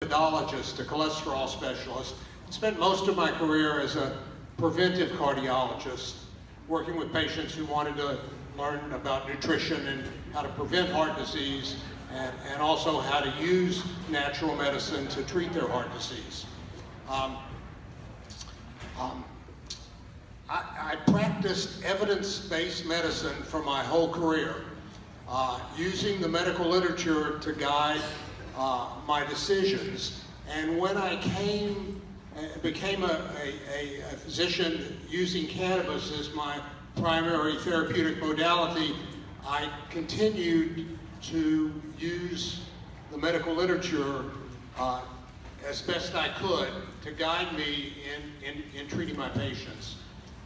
lipidologist, a cholesterol specialist. Spent most of my career as a preventive cardiologist, working with patients who wanted to learn about nutrition and how to prevent heart disease, and also how to use natural medicine to treat their heart disease. I practiced evidence-based medicine for my whole career, using the medical literature to guide my decisions. And when I became a physician using cannabis as my primary therapeutic modality, I continued to use the medical literature as best I could to guide me in treating my patients.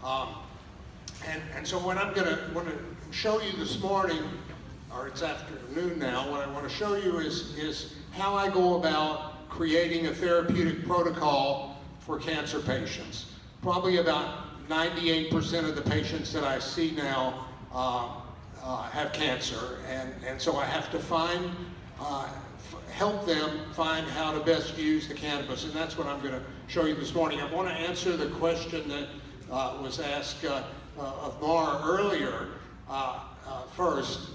And so what I'm going to show you this morning, or it's afternoon now, what I want to show you is how I go about creating a therapeutic protocol for cancer patients. Probably about 98% of the patients that I see now have cancer, and so I have to help them find how to best use the cannabis, and that's what I'm going to show you this morning. I want to answer the question that was asked of Mar earlier first.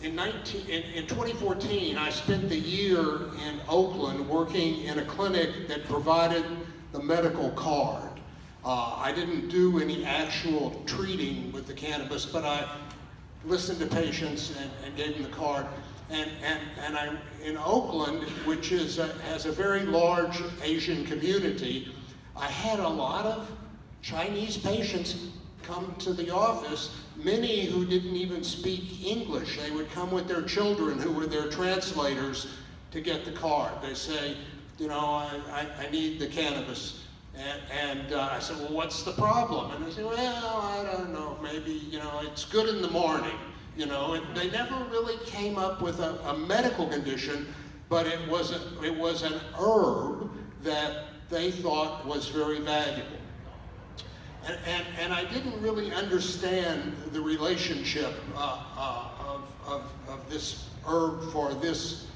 In 2014, I spent the year in Oakland working in a clinic that provided the medical card. I didn't do any actual treating with the cannabis, but I listened to patients and gave them the card. And I'm in Oakland, which has a very large Asian community. I had a lot of Chinese patients come to the office, many who didn't even speak English. They would come with their children who were their translators to get the card. They say, you know, I need the cannabis. And I said, well, what's the problem? And they say, well, I don't know, maybe, you know, it's good in the morning. You know, and they never really came up with a medical condition, but it was an herb that they thought was very valuable. And I didn't really understand the relationship of this herb for this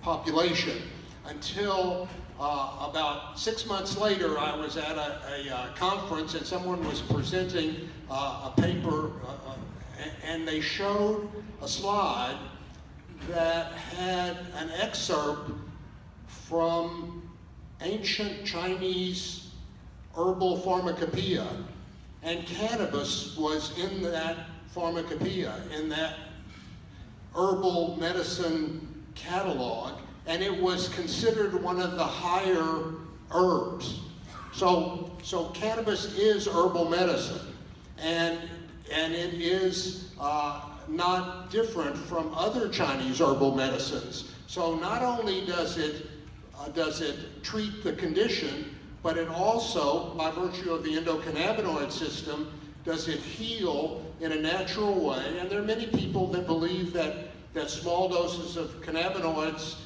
population until about 6 months later. I was at a conference and someone was presenting a paper, and they showed a slide that had an excerpt from ancient Chinese herbal pharmacopoeia, and cannabis was in that pharmacopoeia, in that herbal medicine catalog, and it was considered one of the higher herbs. So cannabis is herbal medicine, and it is not different from other Chinese herbal medicines. So not only does it treat the condition, but it also, by virtue of the endocannabinoid system, does it heal in a natural way. And there are many people that believe that small doses of cannabinoids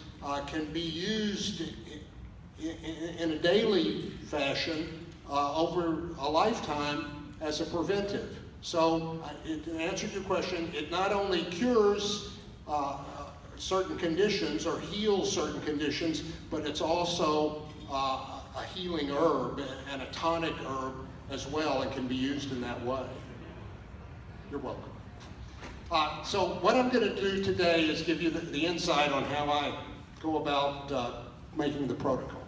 can be used in a daily fashion over a lifetime as a preventive. So, to answer your question, it not only cures certain conditions or heals certain conditions, but it's also a healing herb and a tonic herb as well, and can be used in that way. You're welcome. So what I'm going to do today is give you the insight on how I go about making the protocol.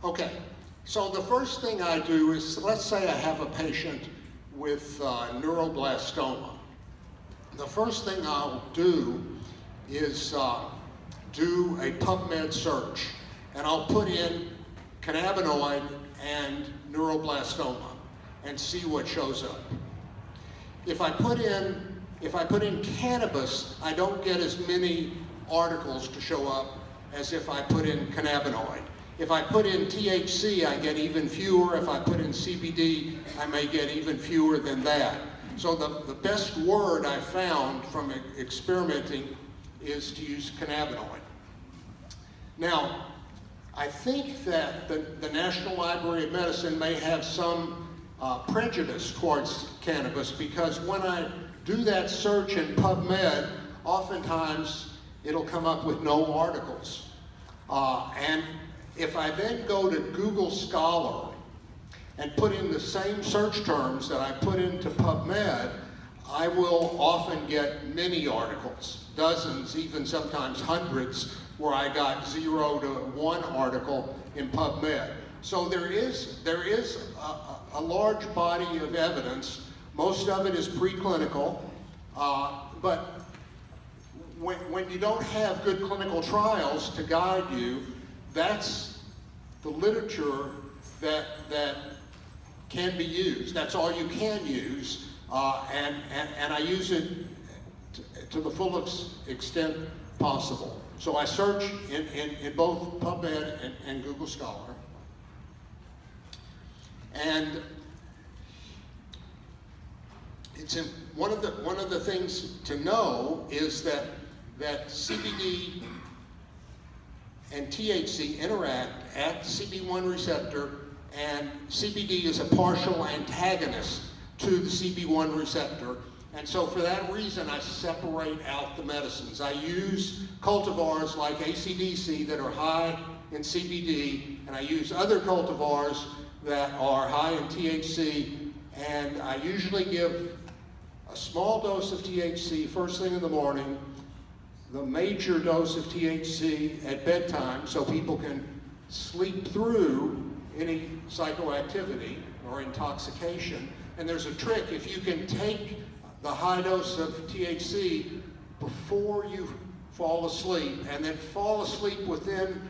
Okay, so the first thing I do is, let's say I have a patient with neuroblastoma. The first thing I'll do is do a PubMed search, and I'll put in cannabinoid and neuroblastoma and see what shows up. If I put in cannabis, I don't get as many articles to show up as if I put in cannabinoid. If I put in THC, I get even fewer. If I put in CBD, I may get even fewer than that. So the best word I found from experimenting is to use cannabinoid. Now, I think that the National Library of Medicine may have some prejudice towards cannabis, because when I do that search in PubMed, oftentimes it'll come up with no articles. And if I then go to Google Scholar and put in the same search terms that I put into PubMed, I will often get many articles, dozens, even sometimes hundreds, where I got 0 to 1 article in PubMed. So there is a large body of evidence. Most of it is preclinical, but when you don't have good clinical trials to guide you, that's the literature that can be used. That's all you can use, and I use it to the fullest extent possible. So I search in both PubMed and Google Scholar. And it's one of the things to know is that CBD and THC interact at the CB1 receptor, and CBD is a partial antagonist to the CB1 receptor. And so for that reason, I separate out the medicines. I use cultivars like ACDC that are high in CBD, and I use other cultivars that are high in THC, and I usually give a small dose of THC first thing in the morning, the major dose of THC at bedtime so people can sleep through any psychoactivity or intoxication. And there's a trick: if you can take the high dose of THC before you fall asleep, and then fall asleep within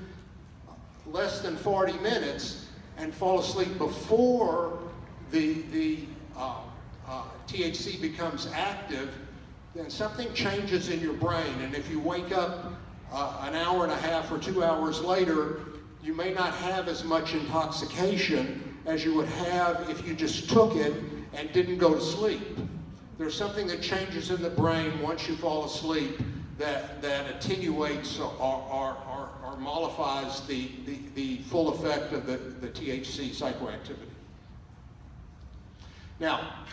less than 40 minutes, and fall asleep before the THC becomes active, then something changes in your brain. And if you wake up an hour and a half or 2 hours later, you may not have as much intoxication as you would have if you just took it and didn't go to sleep. There's something that changes in the brain once you fall asleep that attenuates or mollifies the full effect of the THC psychoactivity. Now,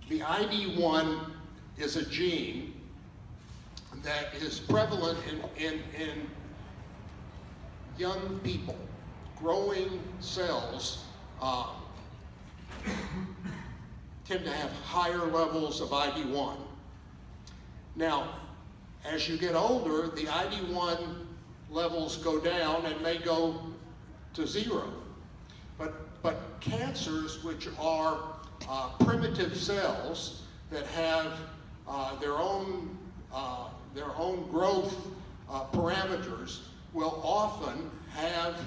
the ID1 is a gene that is prevalent in young people. Growing cells tend to have higher levels of ID1. Now, as you get older, the ID1 levels go down and may go to 0. But cancers, which are primitive cells that have their own growth parameters, will often have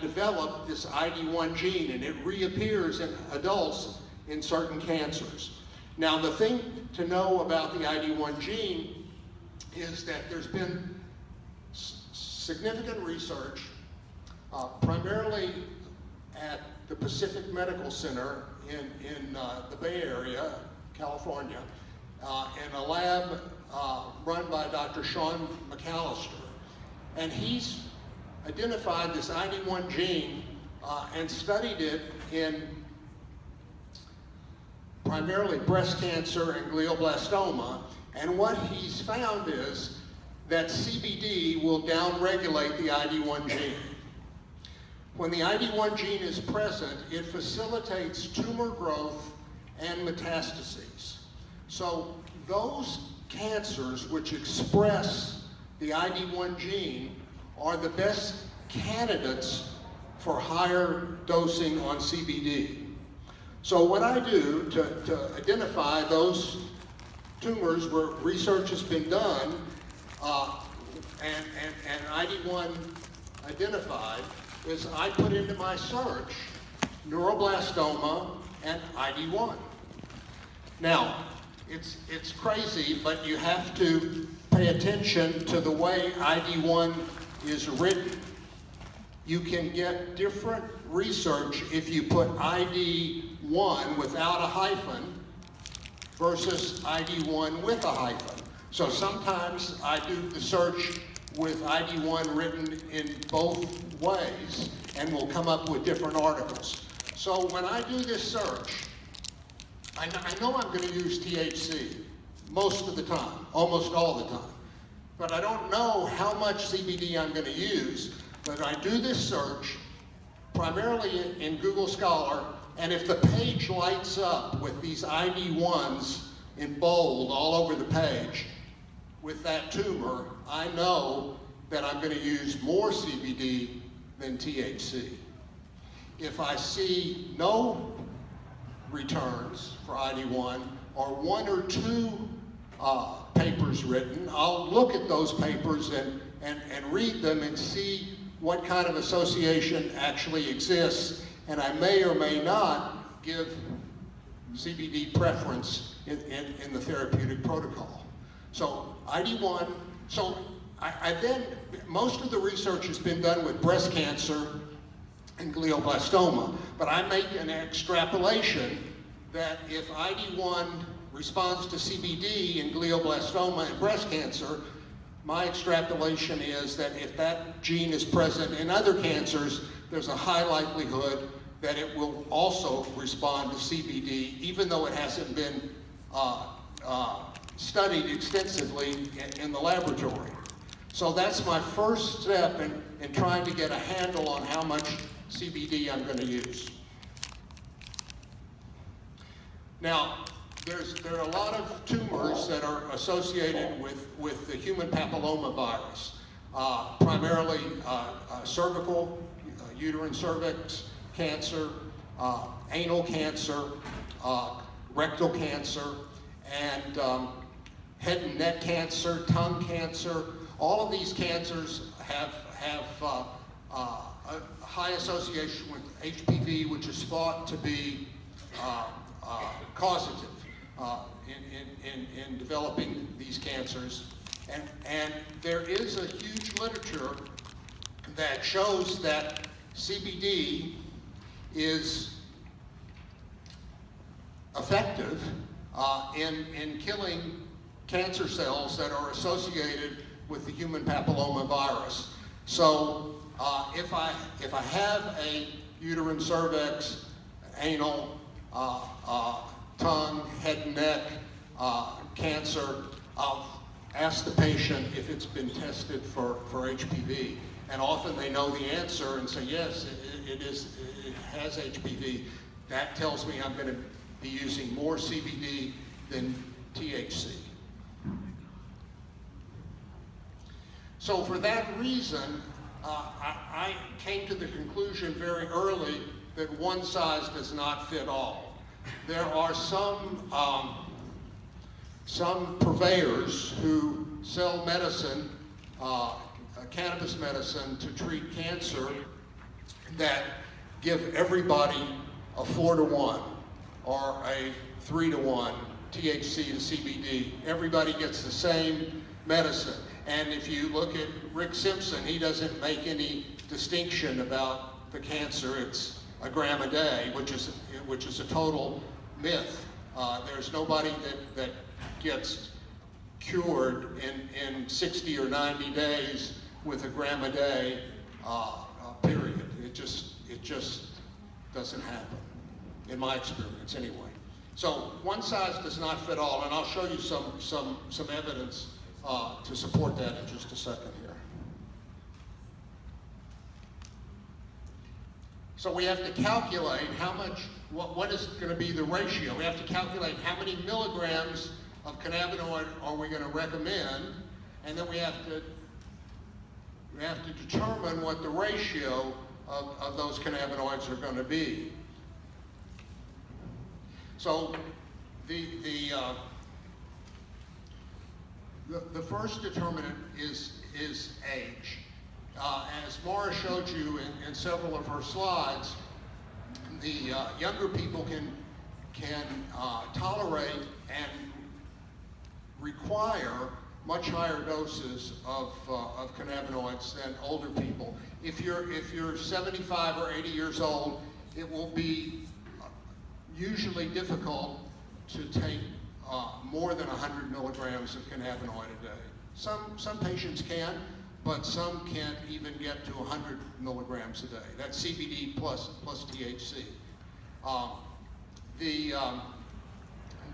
developed this ID1 gene, and it reappears in adults in certain cancers. Now, the thing to know about the ID1 gene is that there's been significant research, primarily at the Pacific Medical Center in the Bay Area, California, in a lab run by Dr. Sean McAllister. And he's identified this ID1 gene and studied it in primarily breast cancer and glioblastoma. And what he's found is that CBD will downregulate the ID1 gene. When the ID1 gene is present, it facilitates tumor growth and metastases. So those cancers which express the ID1 gene are the best candidates for higher dosing on CBD. So what I do to identify those tumors where research has been done and ID1 identified is I put into my search neuroblastoma and ID1. Now, it's crazy, but you have to pay attention to the way ID1 is written. You can get different research if you put ID1 without a hyphen versus ID1 with a hyphen. So sometimes I do the search with ID1 written in both ways, and we'll come up with different articles. So when I do this search, I know I'm going to use THC most of the time, almost all the time. But I don't know how much CBD I'm going to use, but I do this search primarily in Google Scholar, and if the page lights up with these ID1s in bold all over the page with that tumor, I know that I'm going to use more CBD than THC. If I see no returns for ID1 or one or two papers written, I'll look at those papers and read them and see what kind of association actually exists, and I may or may not give CBD preference in the therapeutic protocol. So ID1, so I then, most of the research has been done with breast cancer and glioblastoma, but I make an extrapolation that if ID1 responds to CBD in glioblastoma and breast cancer, my extrapolation is that if that gene is present in other cancers, there's a high likelihood that it will also respond to CBD, even though it hasn't been studied extensively in the laboratory. So that's my first step in trying to get a handle on how much CBD I'm going to use. Now, there are a lot of tumors that are associated with the human papilloma virus, primarily cervical, uterine cervix cancer, anal cancer, rectal cancer, and head and neck cancer, tongue cancer. All of these cancers have a high association with HPV, which is thought to be causative in developing these cancers. And there is a huge literature that shows that CBD is effective in killing cancer cells that are associated with the human papilloma virus. So if I have a uterine cervix, anal, tongue, head and neck cancer, I'll ask the patient if it's been tested for HPV. And often they know the answer and say, yes, it has HPV. That tells me I'm going to be using more CBD than THC. So for that reason, I came to the conclusion very early that one size does not fit all. There are some purveyors who sell medicine, cannabis medicine to treat cancer that give everybody a 4-to-1 or a 3-to-1 THC to CBD. Everybody gets the same medicine. And if you look at Rick Simpson, he doesn't make any distinction about the cancer. It's a gram a day, which is a total myth. There's nobody that gets cured in 60 or 90 days with a gram a day, period. It just doesn't happen, in my experience anyway. So one size does not fit all, and I'll show you some evidence to support that in just a second here. So we have to calculate how much, what is going to be the ratio. We have to calculate how many milligrams of cannabinoid are we going to recommend, and then we have to determine what the ratio of those cannabinoids are going to be. So the first determinant is age. As Maura showed you in several of her slides, the younger people can tolerate and require much higher doses of cannabinoids than older people. If you're 75 or 80 years old, it will be usually difficult to take more than 100 milligrams of cannabinoid a day. Some patients can, but some can't even get to 100 milligrams a day. That's CBD plus THC.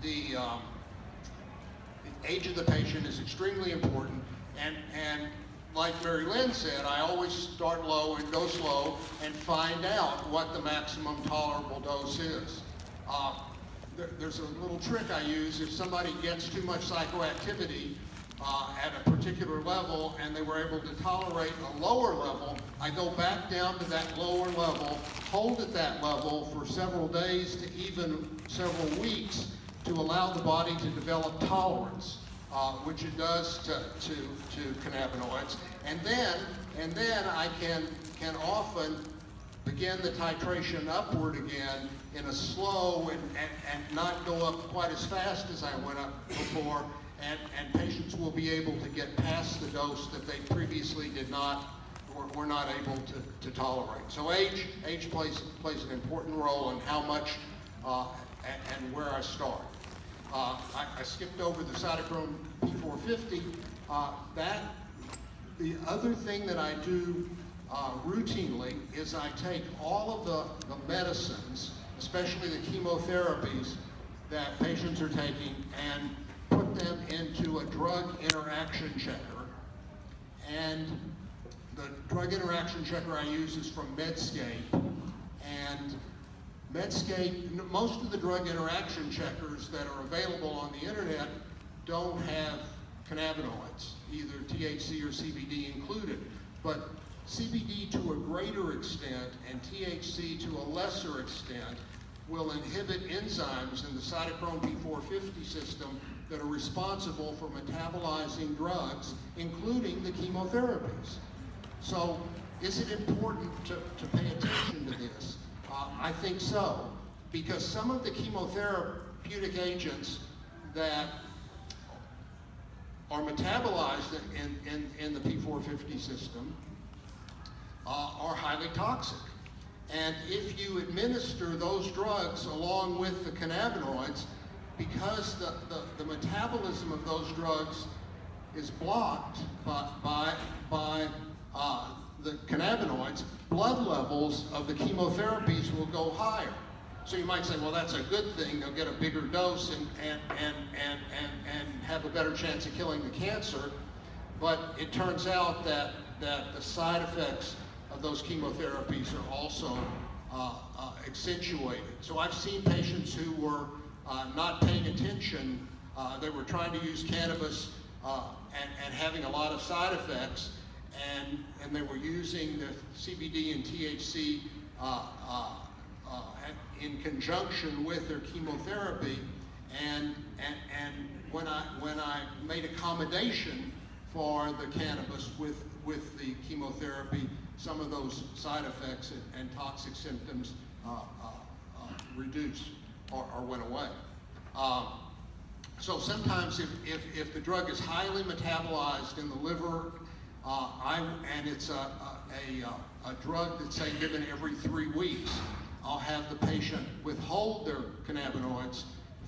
the age of the patient is extremely important, and like Mary Lynn said, I always start low and go slow and find out what the maximum tolerable dose is. There's a little trick I use. If somebody gets too much psychoactivity at a particular level and they were able to tolerate a lower level, I go back down to that lower level, hold at that level for several days to even several weeks to allow the body to develop tolerance, which it does to cannabinoids. And then I can often begin the titration upward again in a slow and not go up quite as fast as I went up before, and patients will be able to get past the dose that they previously did not, or were not able to tolerate. So age plays an important role in how much and where I start. I skipped over the cytochrome P450. The other thing that I do routinely is I take all of the medicines, especially the chemotherapies that patients are taking, and put them into a drug interaction checker. And the drug interaction checker I use is from Medscape. And Medscape, most of the drug interaction checkers that are available on the internet don't have cannabinoids, either THC or CBD included. But CBD to a greater extent and THC to a lesser extent will inhibit enzymes in the cytochrome P450 system that are responsible for metabolizing drugs, including the chemotherapies. So is it important to pay attention to this? I think so, because some of the chemotherapeutic agents that are metabolized in the P450 system are highly toxic. And if you administer those drugs along with the cannabinoids, because the metabolism of those drugs is blocked by the cannabinoids, blood levels of the chemotherapies will go higher. So you might say, well, that's a good thing. They'll get a bigger dose and have a better chance of killing the cancer. But it turns out that the side effects of those chemotherapies are also accentuated. So I've seen patients who were not paying attention. They were trying to use cannabis and having a lot of side effects, and they were using the CBD and THC in conjunction with their chemotherapy, and when I made accommodation for the cannabis with the chemotherapy, some of those side effects and toxic symptoms reduced or went away. So sometimes if the drug is highly metabolized in the liver, and it's a drug that's, say, given every 3 weeks, I'll have the patient withhold their cannabinoids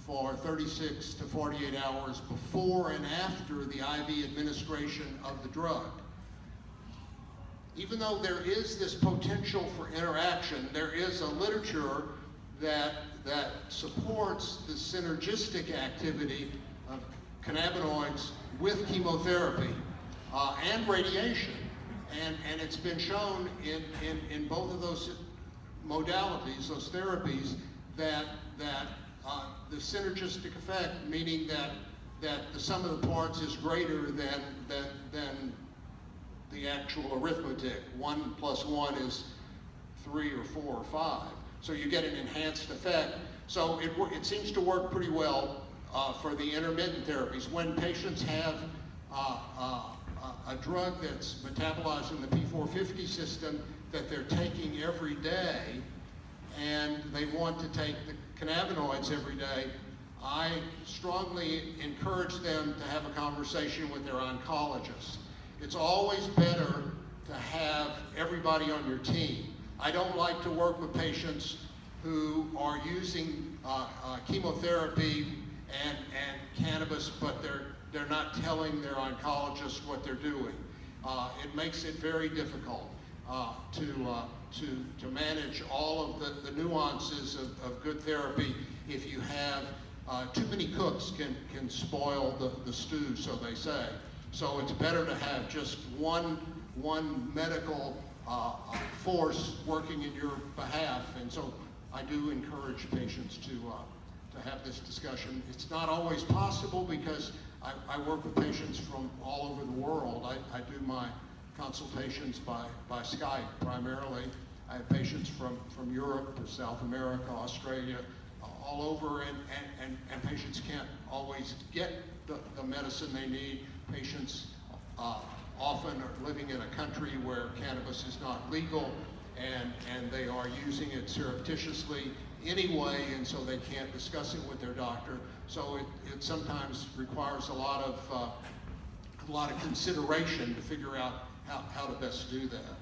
for 36 to 48 hours before and after the IV administration of the drug. Even though there is this potential for interaction, there is a literature that supports the synergistic activity of cannabinoids with chemotherapy and radiation. And it's been shown in both of those modalities, those therapies, that the synergistic effect, meaning that the sum of the parts is greater than the actual arithmetic. 1 + 1 is 3 or 4 or 5. So you get an enhanced effect. So it seems to work pretty well for the intermittent therapies. When patients have a drug that's metabolized in the P450 system that they're taking every day, and they want to take the cannabinoids every day, I strongly encourage them to have a conversation with their oncologist. It's always better to have everybody on your team. I don't like to work with patients who are using chemotherapy and cannabis, but they're not telling their oncologist what they're doing. It makes it very difficult to manage all of the nuances of good therapy if you have too many cooks can spoil the stew, so they say. So it's better to have just one medical force working in your behalf, and so I do encourage patients to have this discussion. It's not always possible because I work with patients from all over the world. I do my consultations by Skype primarily. I have patients from Europe, South America, Australia, all over, and patients can't always get the medicine they need. Patients often are living in a country where cannabis is not legal, and they are using it surreptitiously anyway, and so they can't discuss it with their doctor. So it sometimes requires a lot of consideration to figure out how to best do that.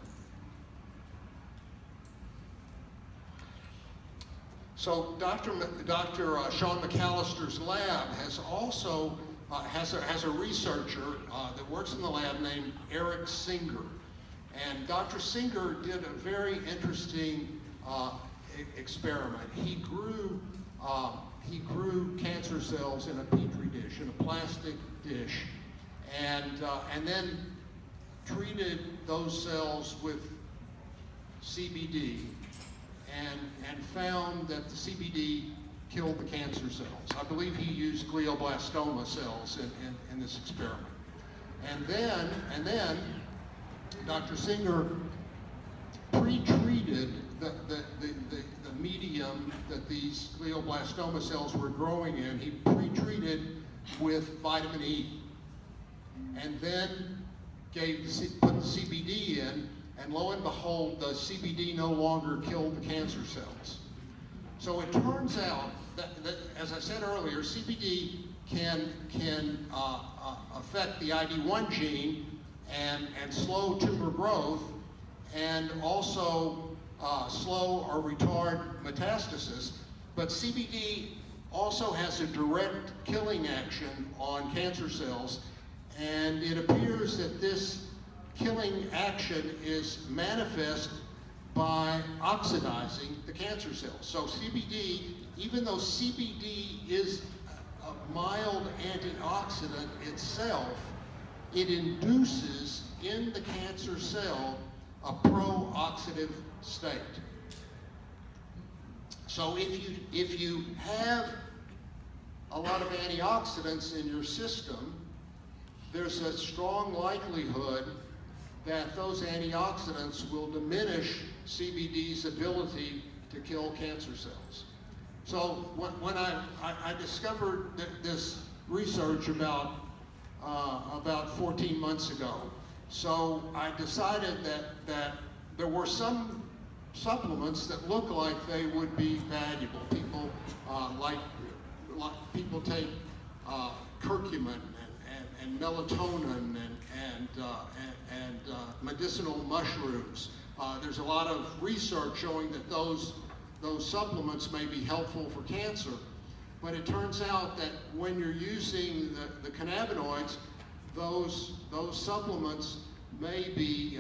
So Dr. Sean McAllister's lab has also has a researcher that works in the lab named Eric Singer, and Dr. Singer did a very interesting experiment. He grew cancer cells in a petri dish, in a plastic dish, and then treated those cells with CBD, and found that the CBD killed the cancer cells. I believe he used glioblastoma cells in this experiment. And then Dr. Singer pre-treated the medium that these glioblastoma cells were growing in. He pre-treated with vitamin E, and then put the CBD in, and lo and behold, the CBD no longer killed the cancer cells. So it turns out that as I said earlier, CBD can affect the ID1 gene and slow tumor growth, and also slow or retard metastasis. But CBD also has a direct killing action on cancer cells, and it appears that this killing action is manifest by oxidizing the cancer cells. So CBD, even though CBD is a mild antioxidant itself, it induces in the cancer cell a pro-oxidative state. So if you have a lot of antioxidants in your system, there's a strong likelihood that those antioxidants will diminish CBD's ability to kill cancer cells. So when I discovered this research about 14 months ago, so I decided that there were some supplements that look like they would be valuable. People people take curcumin and melatonin and medicinal mushrooms. There's a lot of research showing that those supplements may be helpful for cancer, but it turns out that when you're using the cannabinoids, those supplements may be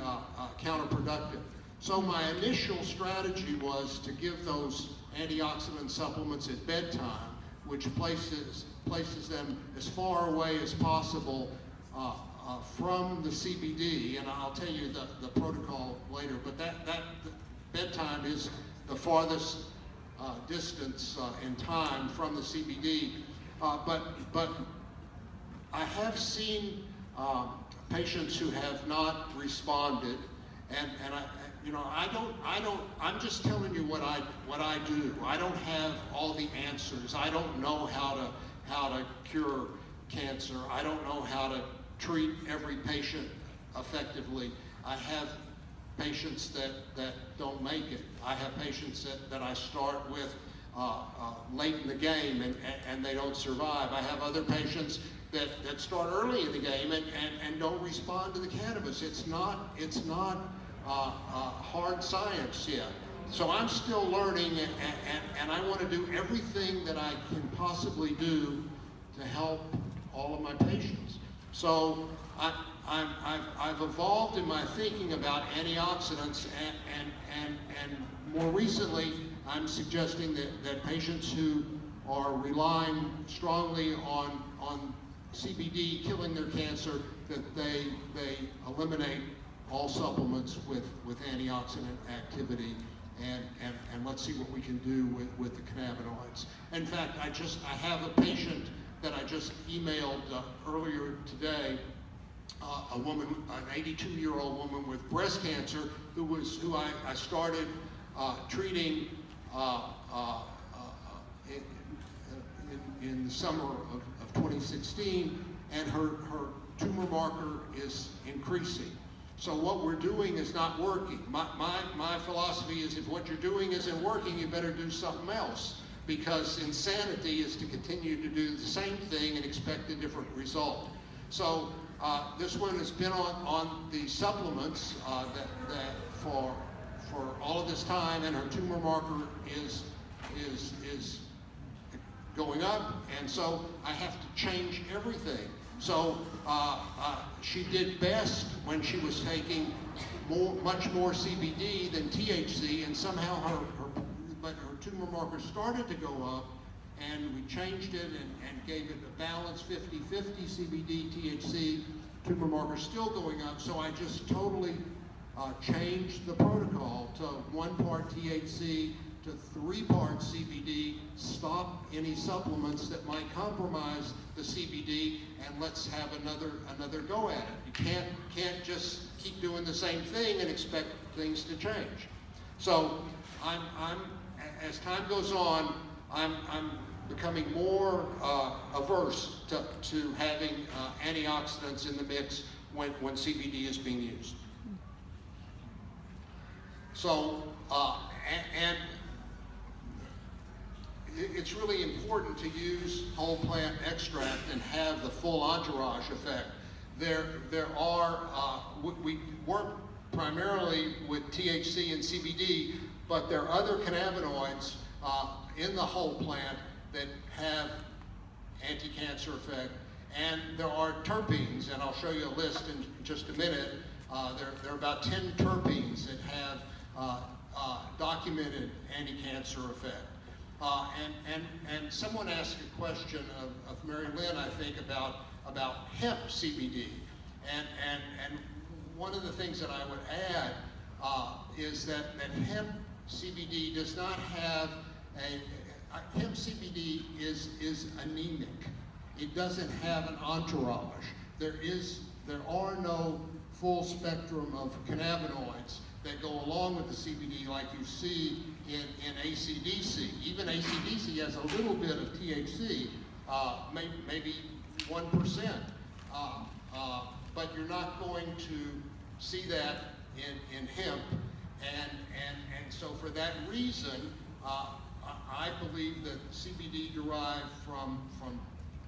counterproductive. So my initial strategy was to give those antioxidant supplements at bedtime, which places them as far away as possible from the CBD, and I'll tell you the protocol later, but that bedtime is the farthest distance in time from the CBD. But I have seen patients who have not responded, and I'm just telling you what I do. I don't have all the answers. I don't know how to cure cancer. I don't know how to treat every patient effectively. I have patients that don't make it. I have patients that I start with late in the game and they don't survive. I have other patients that start early in the game and don't respond to the cannabis. It's not hard science yet. So I'm still learning, and I want to do everything that I can possibly do to help all of my patients. So I've evolved in my thinking about antioxidants, and more recently, I'm suggesting that patients who are relying strongly on CBD killing their cancer, that they eliminate all supplements with antioxidant activity, and let's see what we can do with the cannabinoids. In fact, I have a patient that I just emailed earlier today, a woman, an 82-year-old woman with breast cancer, who I started treating in the summer of 2016, and her tumor marker is increasing. So what we're doing is not working. My philosophy is, if what you're doing isn't working, you better do something else, because insanity is to continue to do the same thing and expect a different result. So this one has been on the supplements that for all of this time, and her tumor marker is going up, and so I have to change everything. So she did best when she was taking much more CBD than THC, and somehow her tumor marker started to go up, and we changed it and gave it a balance 50-50 CBD, THC. Tumor marker still going up, so I just totally changed the protocol to 1 part THC to 3 parts CBD, stop any supplements that might compromise the CBD, and let's have another go at it. You can't just keep doing the same thing and expect things to change. So as time goes on, I'm becoming more averse to having antioxidants in the mix when CBD is being used. So, and it's really important to use whole plant extract and have the full entourage effect. There are, we work primarily with THC and CBD, but there are other cannabinoids in the whole plant that have anti-cancer effect, and there are terpenes, and I'll show you a list in just a minute. There are about 10 terpenes that have documented anti-cancer effect. And someone asked a question of Mary Lynn, I think, about hemp CBD, and one of the things that I would add is that hemp CBD does not have hemp CBD is anemic. It doesn't have an entourage. There are no full spectrum of cannabinoids that go along with the CBD like you see in AC/DC. Even AC/DC has a little bit of THC, maybe 1%, but you're not going to see that in hemp, and so for that reason, I believe that CBD derived from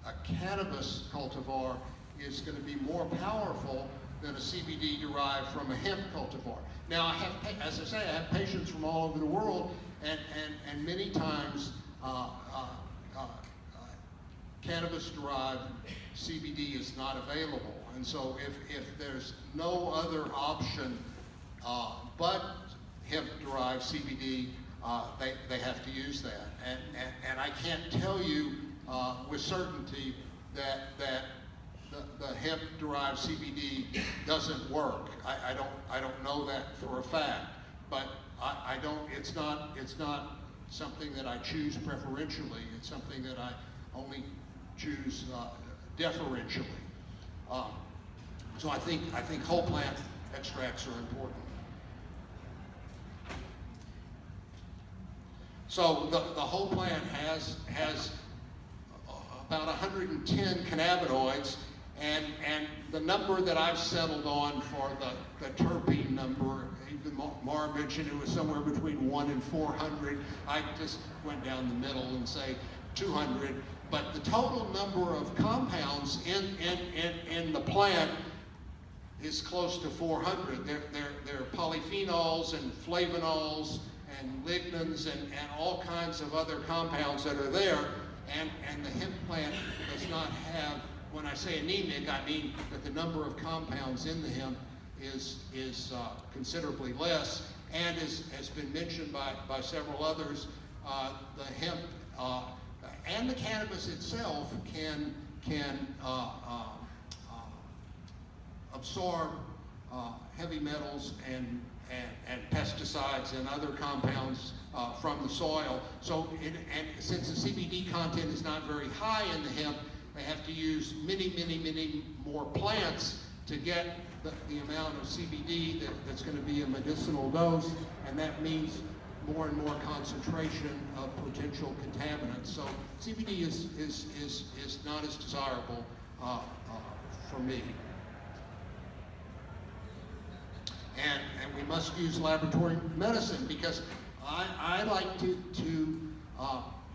a cannabis cultivar is going to be more powerful than a CBD derived from a hemp cultivar. Now, I have, as I say, I have patients from all over the world, and many times cannabis-derived CBD is not available. And so if there's no other option but hemp-derived CBD, they have to use that. And I can't tell you with certainty that the hemp-derived CBD doesn't work. I don't know that for a fact, but it's not something that I choose preferentially. It's something that I only choose deferentially. So I think whole plant extracts are important. So the whole plant has about 110 cannabinoids, and the number that I've settled on for the terpene number, even Mara mentioned it was somewhere between 1 and 400. I just went down the middle and say 200. But the total number of compounds in the plant is close to 400. There are polyphenols and flavonols and lignans and all kinds of other compounds that are there, and the hemp plant does not have, when I say anemic, I mean that the number of compounds in the hemp is considerably less, and has been mentioned by several others, the hemp and the cannabis itself can absorb heavy metals and pesticides and other compounds from the soil. So, and since the CBD content is not very high in the hemp, they have to use many more plants to get the amount of CBD that's going to be a medicinal dose, and that means more and more concentration of potential contaminants. So CBD is not as desirable for me. And we must use laboratory medicine, because I like to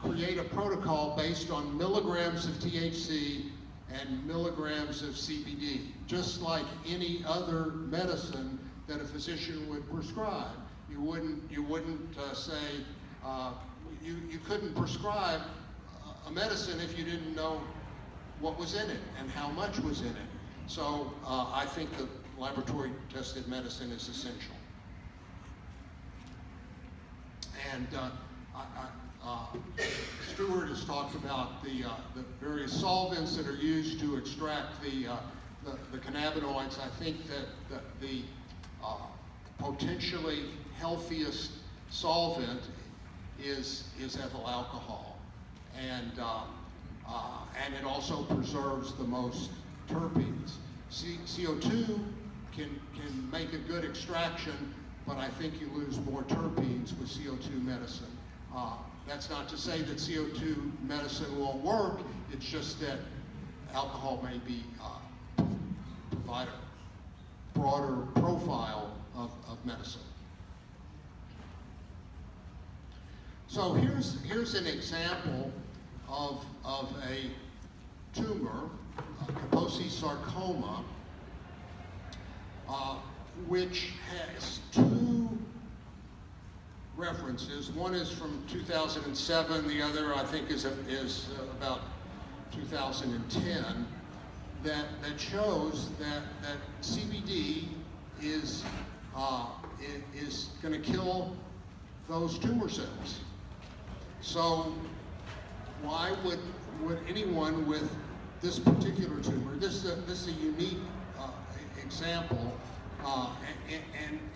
create a protocol based on milligrams of THC and milligrams of CBD, just like any other medicine that a physician would prescribe. You wouldn't say, you couldn't prescribe a medicine if you didn't know what was in it and how much was in it. So I think that laboratory tested medicine is essential. And Stuart has talked about the various solvents that are used to extract the cannabinoids. I think that the potentially healthiest solvent is ethyl alcohol, and it also preserves the most terpenes. CO2 can make a good extraction, but I think you lose more terpenes with CO2 medicine. That's not to say that CO2 medicine won't work, it's just that alcohol may provide a broader profile of medicine. So here's an example of a tumor, Kaposi sarcoma, which has two references. One is from 2007, the other I think is about 2010, that shows that CBD is going to kill those tumor cells. So why would anyone with this particular tumor, this is a unique example,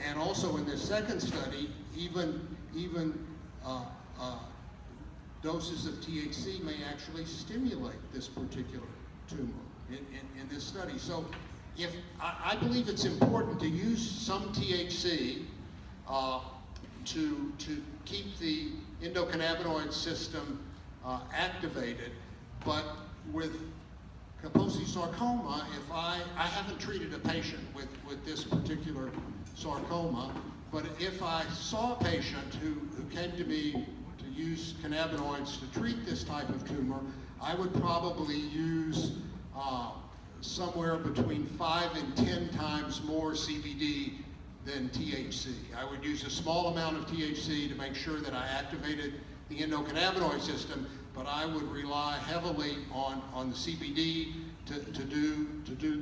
and also in this second study, even doses of THC may actually stimulate this particular tumor in this study. So if I believe it's important to use some THC to keep the endocannabinoid system activated, but with Kaposi sarcoma, if I haven't treated a patient with this particular sarcoma, but if I saw a patient who came to me to use cannabinoids to treat this type of tumor, I would probably use somewhere between 5 and 10 times more CBD than THC. I would use a small amount of THC to make sure that I activated the endocannabinoid system, but I would rely heavily on the CBD to do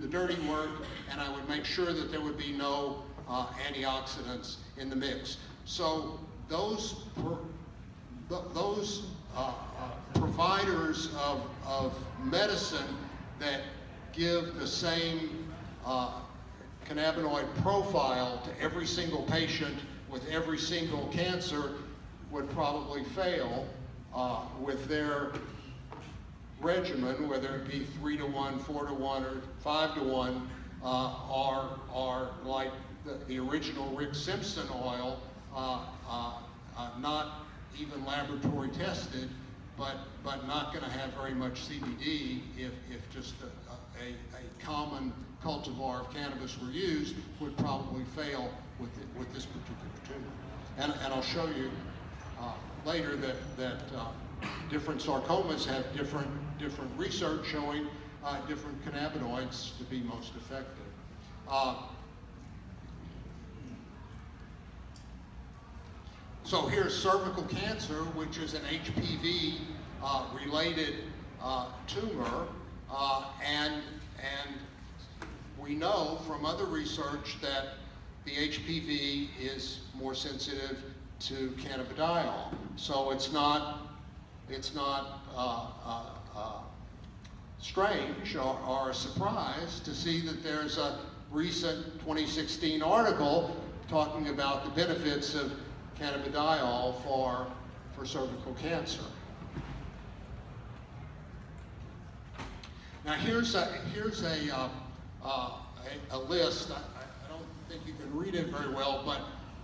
the dirty work, and I would make sure that there would be no antioxidants in the mix. So those providers of medicine that give the same cannabinoid profile to every single patient with every single cancer would probably fail with their regimen, whether it be 3 to 1, 4 to 1, or 5 to 1, are like the original Rick Simpson oil, not even laboratory tested, but not going to have very much CBD if just a common cultivar of cannabis were used, would probably fail with this particular tumor. And I'll show you later that different sarcomas have different research showing different cannabinoids to be most effective. So here's cervical cancer, which is an HPV related tumor, and we know from other research that the HPV is more sensitive to cannabidiol. So it's not strange or surprised to see that there's a recent 2016 article talking about the benefits of cannabidiol for cervical cancer. Now here's a list. I don't think you can read it very well,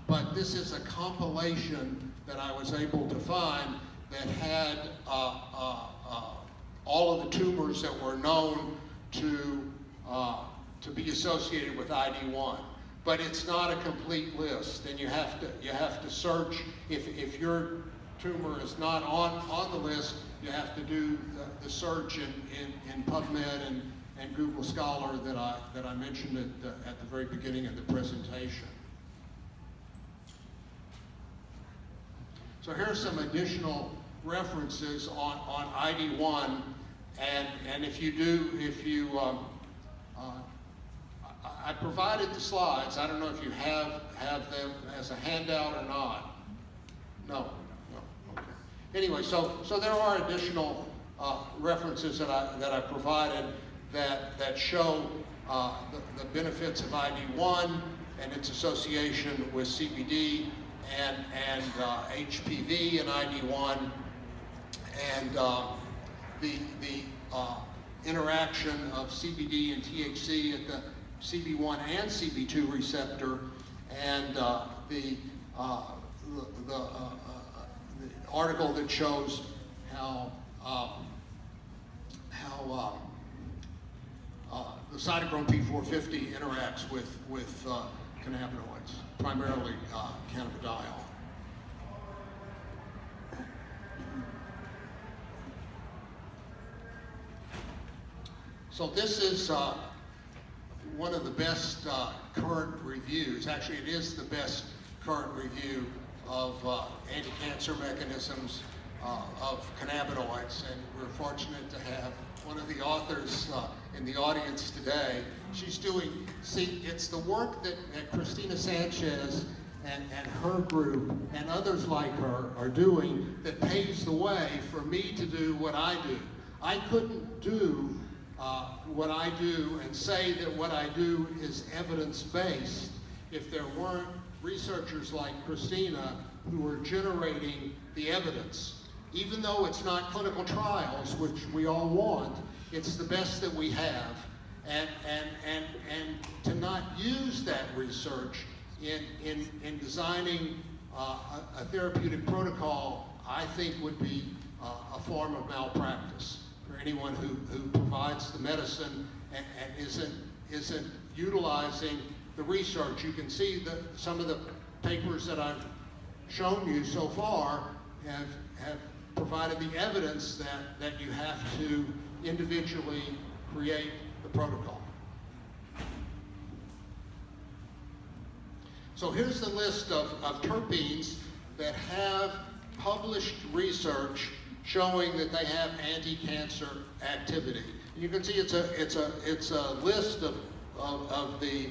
but this is a compilation that I was able to find that had all of the tumors that were known to be associated with ID1. But it's not a complete list, and you have to search. If your tumor is not on the list, you have to do the search in PubMed and Google Scholar that I mentioned at the very beginning of the presentation. So here's some additional references on ID1, and I provided the slides. I don't know if you have them as a handout or not. No. Okay. Anyway, so there are additional references that I provided that show the benefits of ID1 and its association with CBD and HPV and ID1, and the interaction of CBD and THC at the CB1 and CB2 receptor, and the article that shows how the cytochrome P450 interacts with cannabinoids, primarily cannabidiol. So this is one of the best current reviews. Actually, it is the best current review of anti-cancer mechanisms of cannabinoids, and we're fortunate to have one of the authors in the audience today. She's doing, it's the work that Christina Sanchez and her group and others like her are doing that paves the way for me to do what I do. I couldn't do what I do and say that what I do is evidence-based if there weren't researchers like Christina who are generating the evidence. Even though it's not clinical trials, which we all want, it's the best that we have. And to not use that research in designing a therapeutic protocol, I think would be a form of malpractice for anyone who provides the medicine and isn't utilizing the research. You can see that some of the papers that I've shown you so far have provided the evidence that you have to individually create the protocol. So here's the list of terpenes that have published research showing that they have anti-cancer activity. You can see it's a list of the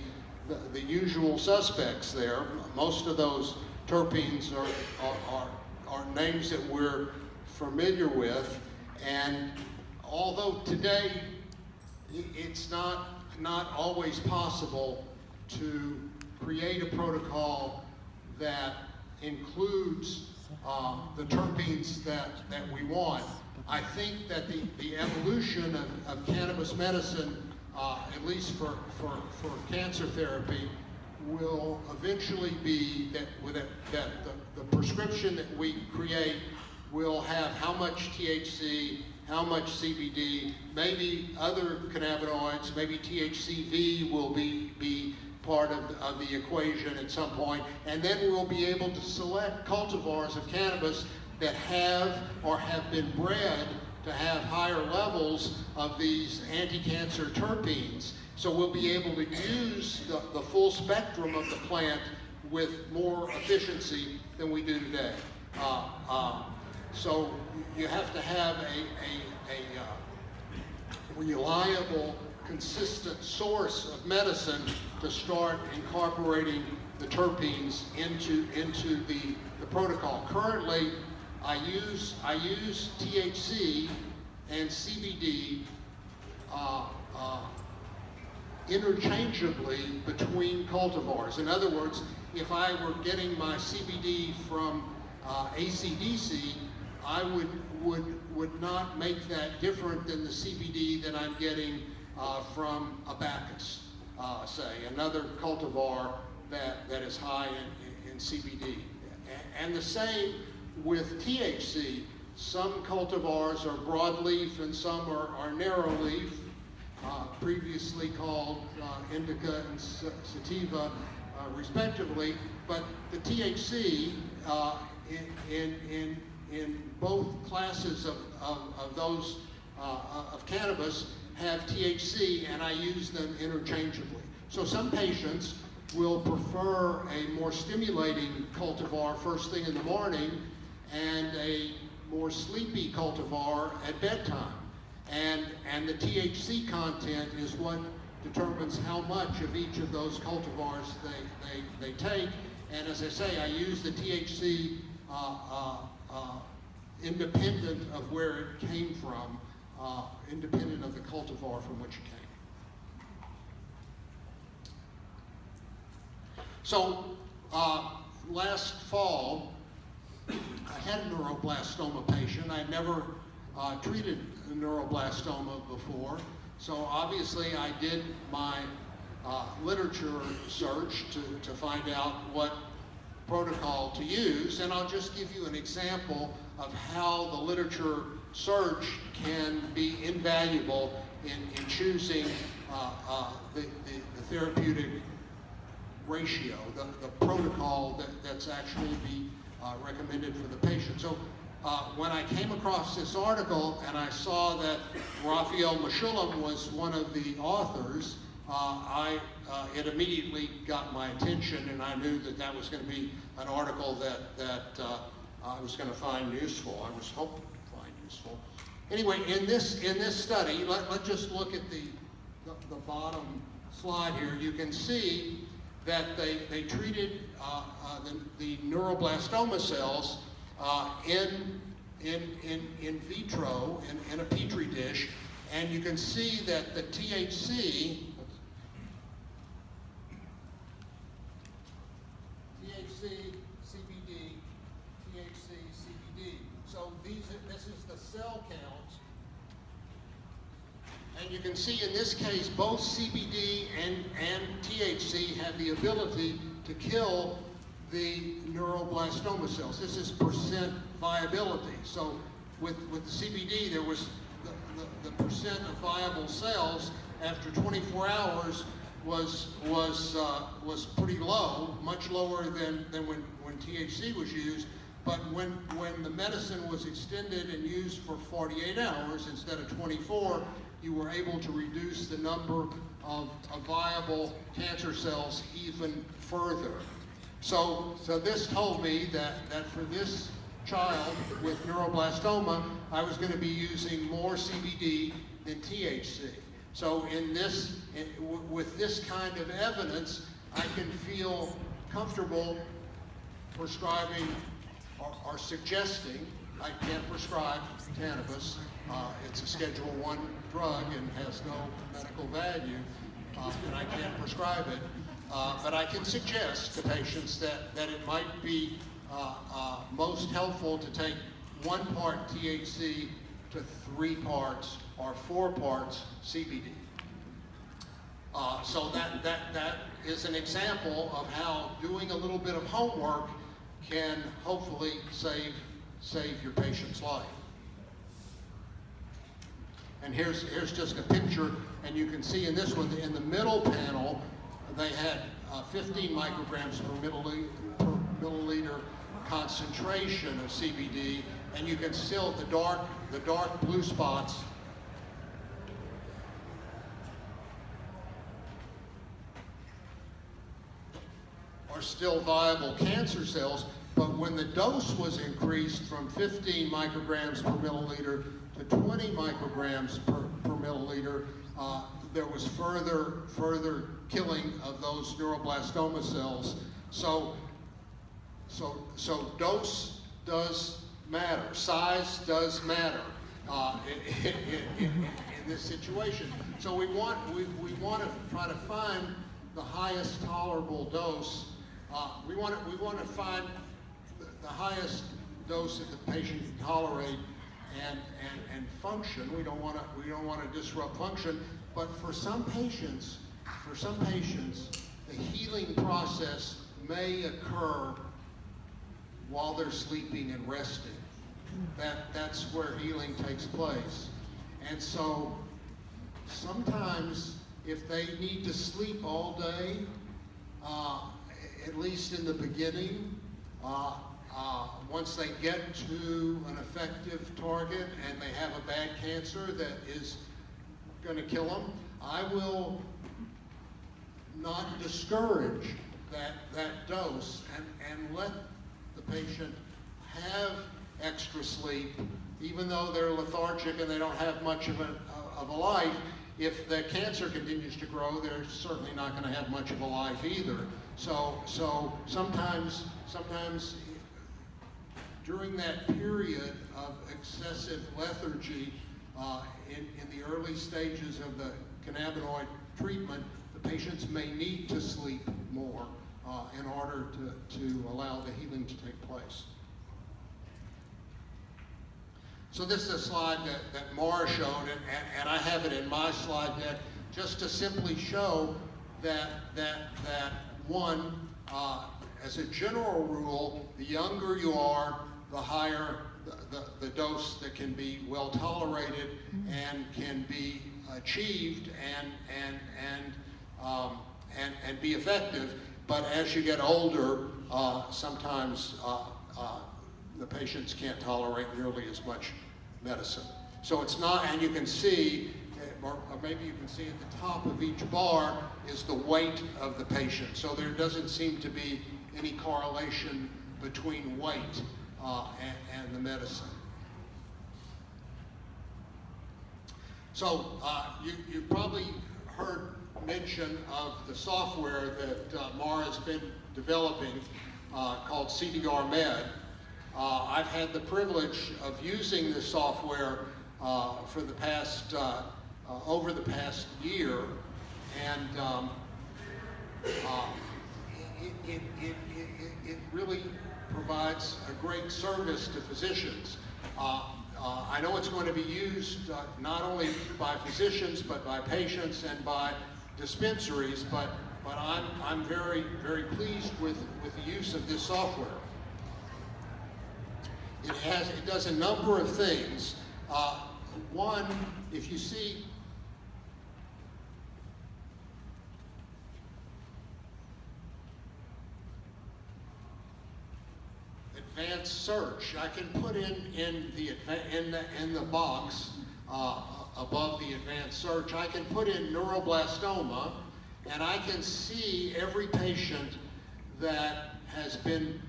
usual suspects there. Most of those terpenes are names that we're familiar with, and although today it's not always possible to create a protocol that includes the terpenes that we want, I think that the evolution of cannabis medicine, at least for cancer therapy, will eventually be that the prescription that we create will have how much THC, how much CBD, maybe other cannabinoids, maybe THCV will be part of the equation at some point, and then we'll be able to select cultivars of cannabis that have or have been bred to have higher levels of these anti-cancer terpenes. So we'll be able to use the full spectrum of the plant with more efficiency than we do today. So you have to have a reliable, consistent source of medicine to start incorporating the terpenes into the protocol. Currently, I use THC and CBD interchangeably between cultivars. In other words, if I were getting my CBD from AC/DC, I would not make that different than the CBD that I'm getting from a Bacchus, say, another cultivar that is high in CBD. And the same with THC. Some cultivars are broadleaf and some are narrow leaf, previously called indica and sativa, respectively. But the THC in both classes of those of cannabis have THC, and I use them interchangeably. So some patients will prefer a more stimulating cultivar first thing in the morning and a more sleepy cultivar at bedtime. And the THC content is what determines how much of each of those cultivars they take. And as I say, I use the THC independent of where it came from, independent of the cultivar from which it came. So last fall, I had a neuroblastoma patient. I'd never treated a neuroblastoma before, so obviously I did my literature search to find out what protocol to use, and I'll just give you an example of how the literature search can be invaluable in choosing the therapeutic ratio, the protocol that's actually be recommended for the patient. So when I came across this article and I saw that Raphael Mechoulam was one of the authors, it immediately got my attention, and I knew that was going to be an article that I was going to find useful. I was hoping to find useful. Anyway, in this study, let's just look at the bottom slide here. You can see that they treated the neuroblastoma cells in vitro in a petri dish, and you can see that the THC, CBD, THC, CBD. So this is the cell count. And you can see in this case, both CBD and THC have the ability to kill the neuroblastoma cells. This is percent viability. So with the CBD, there was the percent of viable cells after 24 hours was pretty low, much lower than when THC was used. But when the medicine was extended and used for 48 hours instead of 24, you were able to reduce the number of viable cancer cells even further. So this told me that for this child with neuroblastoma, I was going to be using more CBD than THC. So with this kind of evidence, I can feel comfortable prescribing or suggesting. I can't prescribe cannabis. It's a Schedule I drug and has no medical value, and I can't prescribe it. But I can suggest to patients that it might be most helpful to take 1 part THC to 3 parts or 4 parts CBD. So that is an example of how doing a little bit of homework can hopefully save your patient's life. And here's just a picture, and you can see in this one, in the middle panel, they had 15 micrograms per milliliter concentration of CBD, and you can still, the dark blue spots are still viable cancer cells, but when the dose was increased from 15 micrograms per milliliter to 20 micrograms per milliliter, there was further killing of those neuroblastoma cells. So dose does matter. Size does matter in this situation. So we want to try to find the highest tolerable dose. We want to find the highest dose that the patient can tolerate and function. We don't want to disrupt function. But for some patients, the healing process may occur while they're sleeping and resting. That's where healing takes place. And so sometimes if they need to sleep all day, at least in the beginning, once they get to an effective target and they have a bad cancer that is going to kill them, I will not discourage that dose and let the patient have extra sleep, even though they're lethargic and they don't have much of a life. If the cancer continues to grow, they're certainly not going to have much of a life either. So sometimes during that period of excessive lethargy, in the early stages of the cannabinoid treatment, the patients may need to sleep more in order to allow the healing to take place. So this is a slide that Mara showed, and I have it in my slide deck, just to simply show that one, as a general rule, the younger you are, the higher the dose that can be well tolerated and can be achieved and be effective. But as you get older, sometimes the patients can't tolerate nearly as much medicine. So it's not, and you can see, or maybe you can see at the top of each bar is the weight of the patient. So there doesn't seem to be any correlation between weight and the medicine. So you've probably heard mention of the software that Mara's been developing called CDR Med. I've had the privilege of using this software for the past, over the past year, and it really provides a great service to physicians. I know it's going to be used not only by physicians, but by patients and by dispensaries, but I'm very, very pleased with the use of this software. It does a number of things. One, if you see advanced search, I can put in the box above the advanced search, I can put in neuroblastoma, and I can see every patient that every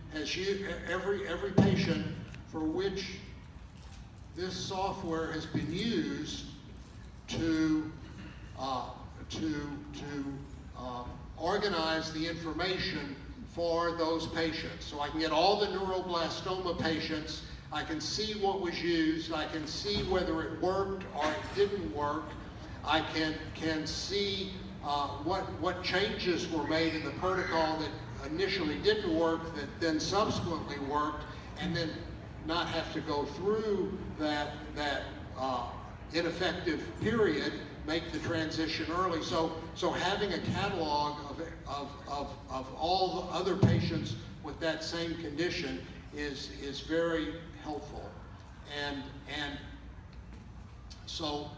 patient for which this software has been used to organize the information for those patients. So I can get all the neuroblastoma patients, I can see what was used, I can see whether it worked or it didn't work, I can see what changes were made in the protocol that initially didn't work that then subsequently worked, and then not have to go through that ineffective period, make the transition early. So having a catalog of all the other patients with that same condition is very helpful. And so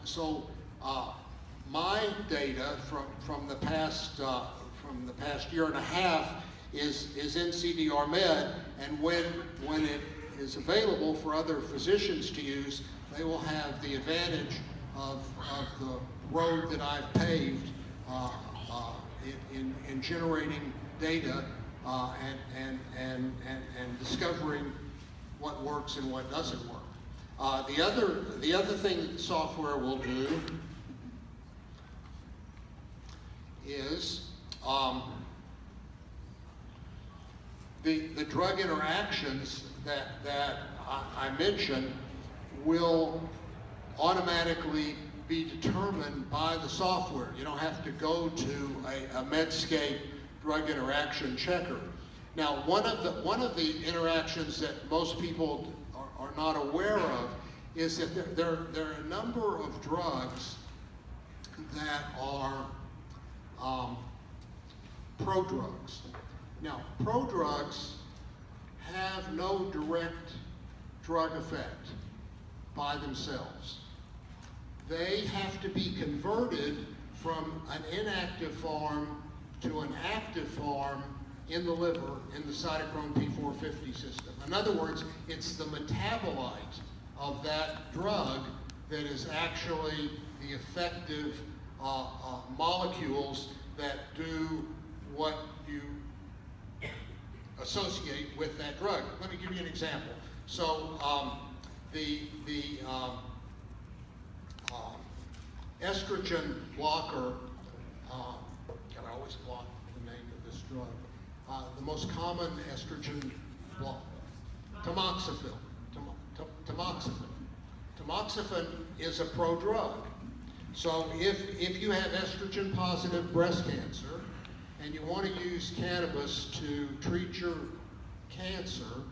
my data from the past year and a half is in CDR Med, and when it is available for other physicians to use, they will have the advantage of the road that I've paved in generating data and discovering what works and what doesn't work. The other thing that software will do is the drug interactions that I mentioned will automatically be determined by the software. You don't have to go to a Medscape drug interaction checker. Now, one of the interactions that most people are not aware of is that there are a number of drugs that are prodrugs. Now, prodrugs have no direct drug effect by themselves. They have to be converted from an inactive form to an active form in the liver in the cytochrome P450 system. In other words, it's the metabolite of that drug that is actually the effective molecules that do what you associate with that drug. Let me give you an example. So the estrogen blocker, God, I always block the name of this drug. The most common estrogen blocker, tamoxifen. Tamoxifen is a prodrug. So if you have estrogen positive breast cancer and you want to use cannabis to treat your cancer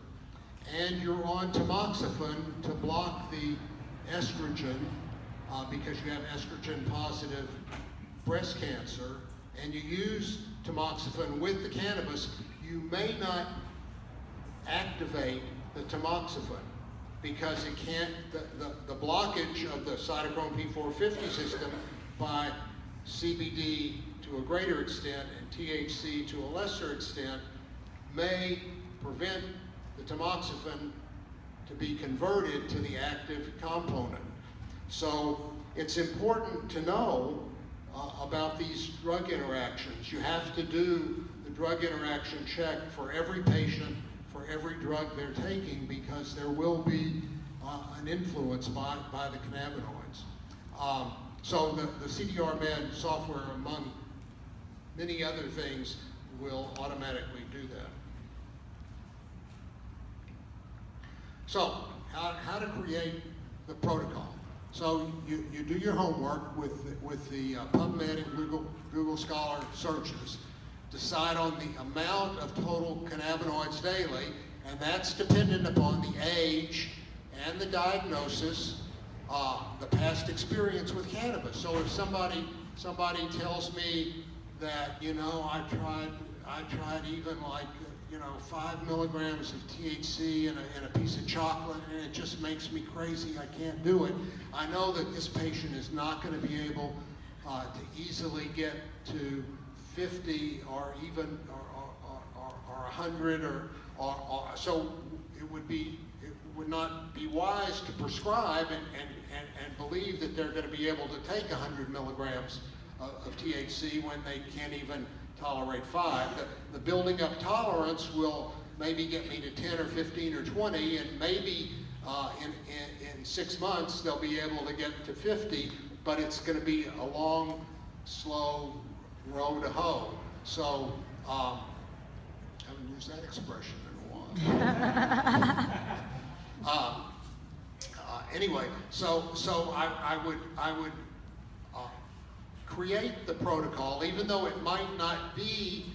and you're on tamoxifen to block the estrogen because you have estrogen positive breast cancer and you use tamoxifen with the cannabis, you may not activate the tamoxifen because it can't, the blockage of the cytochrome P450 system by CBD to a greater extent and THC to a lesser extent may prevent the tamoxifen to be converted to the active component. So it's important to know about these drug interactions. You have to do the drug interaction check for every patient, for every drug they're taking, because there will be an influence by the cannabinoids. So the CDR-Med software, among many other things, will automatically do that. So how to create the protocol. So you do your homework with the PubMed and Google Scholar searches, decide on the amount of total cannabinoids daily, and that's dependent upon the age and the diagnosis, the past experience with cannabis. So if somebody tells me that, you know, I tried even like, you know, 5 milligrams of THC in a piece of chocolate and it just makes me crazy, I can't do it. I know that this patient is not going to be able to easily get to 50 or even or 100 or so it would not be wise to prescribe and believe that they're going to be able to take 100 milligrams of THC when they can't even tolerate 5. The building up tolerance will maybe get me to 10 or 15 or 20, and maybe in 6 months they'll be able to get to 50, but it's going to be a long, slow row to hoe. So, I haven't used that expression in a while. Anyway, so I would create the protocol, even though it might not be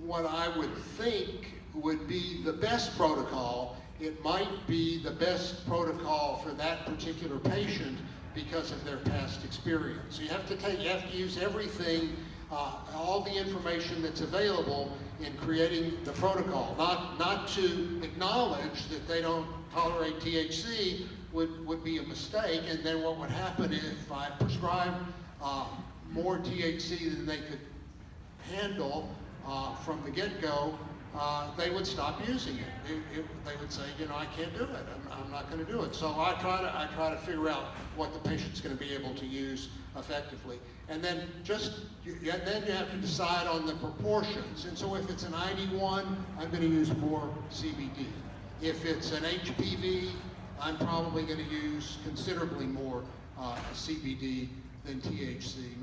what I would think would be the best protocol. It might be the best protocol for that particular patient because of their past experience. So you have to use everything, all the information that's available in creating the protocol. Not to acknowledge that they don't tolerate THC would be a mistake, and then what would happen if I prescribed more THC than they could handle from the get-go, they would stop using it. They would say, you know, I can't do it. I'm not going to do it. So I try to figure out what the patient's going to be able to use effectively, and then you have to decide on the proportions. And so if it's an ID1, I'm going to use more CBD. If it's an HPV, I'm probably going to use considerably more CBD than THC.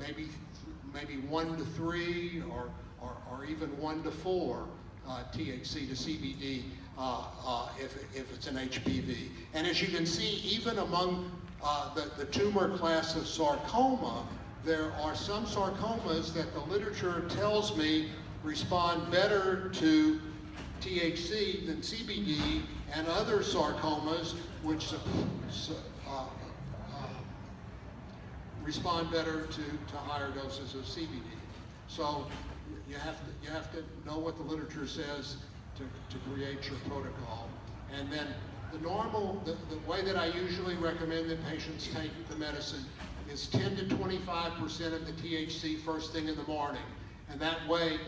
Maybe 1 to 3 or even 1 to 4 THC to CBD if it's an HPV. And as you can see, even among the tumor class of sarcoma, there are some sarcomas that the literature tells me respond better to THC than CBD, and other sarcomas which respond better to higher doses of CBD. So you have to know what the literature says to create your protocol. And then the way that I usually recommend that patients take the medicine is 10 to 25% of the THC first thing in the morning. And that way,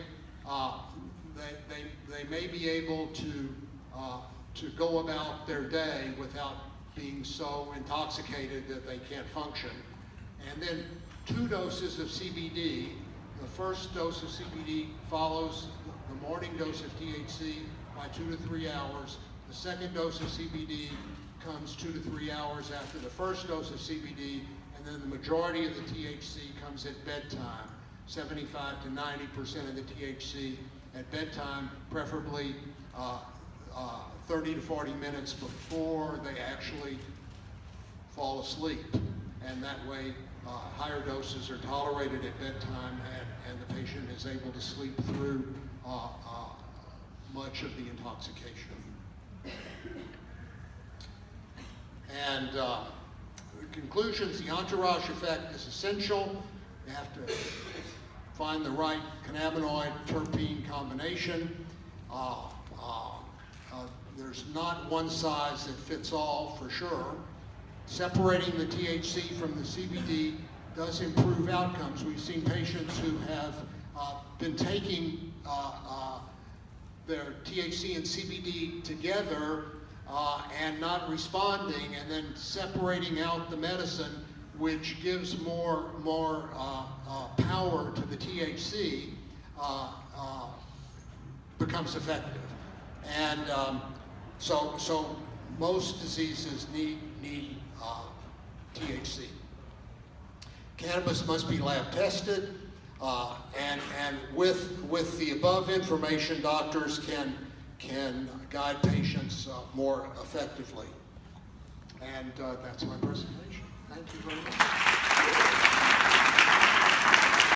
they may be able to go about their day without being so intoxicated that they can't function. And then 2 doses of CBD. The first dose of CBD follows the morning dose of THC by 2 to 3 hours. The second dose of CBD comes 2 to 3 hours after the first dose of CBD, and then the majority of the THC comes at bedtime. 75 to 90% of the THC at bedtime, preferably 30 to 40 minutes before they actually fall asleep. And that way, higher doses are tolerated at bedtime, and the patient is able to sleep through much of the intoxication. And conclusions, the entourage effect is essential. You have to find the right cannabinoid terpene combination. There's not one size that fits all, for sure. Separating the THC from the CBD does improve outcomes. We've seen patients who have been taking their THC and CBD together and not responding, and then separating out the medicine, which gives more power to the THC, becomes effective. And so most diseases need THC. Cannabis must be lab tested, and with the above information, doctors can guide patients more effectively. And that's my presentation. Thank you very much.